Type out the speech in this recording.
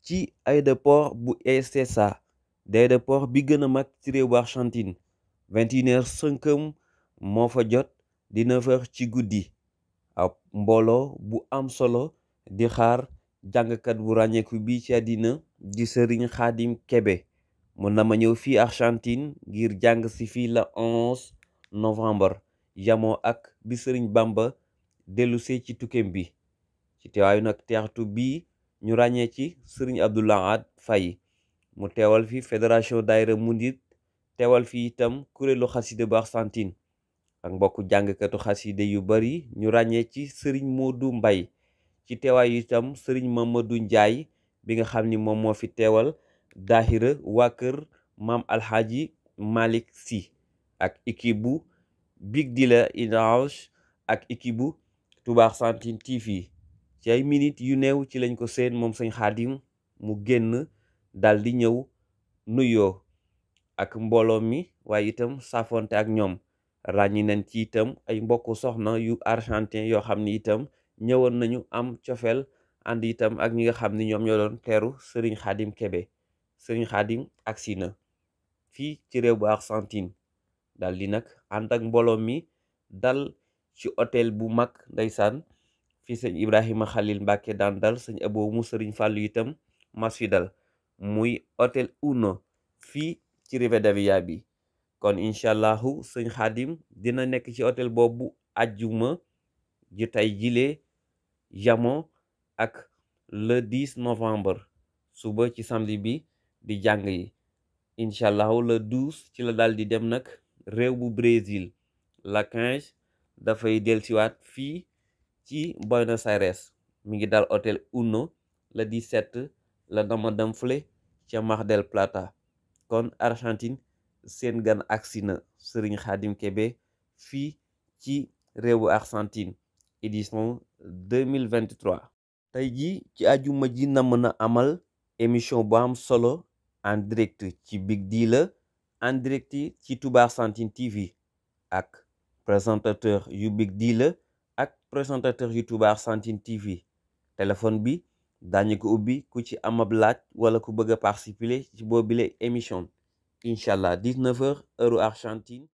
ci aéroport bu Ezeiza di aéroport bi gën a mag ci réew bu Argentine 21h05 moo fa jot di 9h ci guddi. ab mbooloo bu am solo di xaar jàngkat bu ràññeeku bi ci àddina di Serigne Khadim Kébé mun na ma ñëw fii Argentine ngir jàng si fii la 11 novembre yamoo ak bi Serigne Bamba dellusee ci tukkeem bi ci teewaayu nag teextu bi ñu ràññee ci Serigne Abdou Lahad Faye mu teewal fi fédération daayira Mouride teewal fi itam kuréelu xasida bu Argentine ak mbokku jàngkatu xaside yu bari ñu ràññee ci sëriñ Modou Mbay ci teewaay itam sëriñ Mamadou Njaay bi nga xam ni moom moo fi teewal daahira waa kër maam alxaaji Malick Sy ak équipe bu Big Deal in House ak équipe bu Touba Argentine TV ci ay minutes yu néew ci lañ ko seen moom sëñ Xaadim mu génn dal di ñëw nuyoo ak mbooloo mi waaye itam saafonte ak ñoom ràññi nañ ci itam ay mbokku soxna yu argentin yoo xam ni itam ñëwoon nañu am cofeel ànd itam ak ñi nga xam ni ñoom ñoo doon teeru Serigne Khadim Kébé Serigne Khadim agsi na fii ci réew bu Argentine dal di nag ànd ak mbooloo mi dal ci hôtel bu mag ndeysaan fii sëñ Ibrahima Khalil Mbacke daan dal sëñ Abo mu Serigne Fàllu itam mas fi dal muy hôtel Uno fii ci Rivadavia bi kon incha allahu sëñ Xaadim dina nekk ci hôtel boobu ajjuma ji tey jilee yamo ak le 10 novembre suba ci samedi bi di jàng yi incha allahu le 12 ci la daal di dem nag réew bu Brésil la 15 dafay dellusiwaat fii ci Buenos Aires mi ngi dal hôtel Uno le 17 la dama dem fële ca Mar del Plata kon Argentine seen gan agsi na Serigne Khadim Kébé fii ci réewu Argentine édition 2023 tey ji ci ajuma ji na mën a amal émission bu am solo en direct ci Big Deal en direct ci Touba Argentine TV ak présentateur yu Big Deal ak présentateur yu Touba Argentine TV téléphone bi daañu ko ubbi ku ci amab laaj wala ku bëgg a participer ci boobile émission incha allah 19h heure Argentine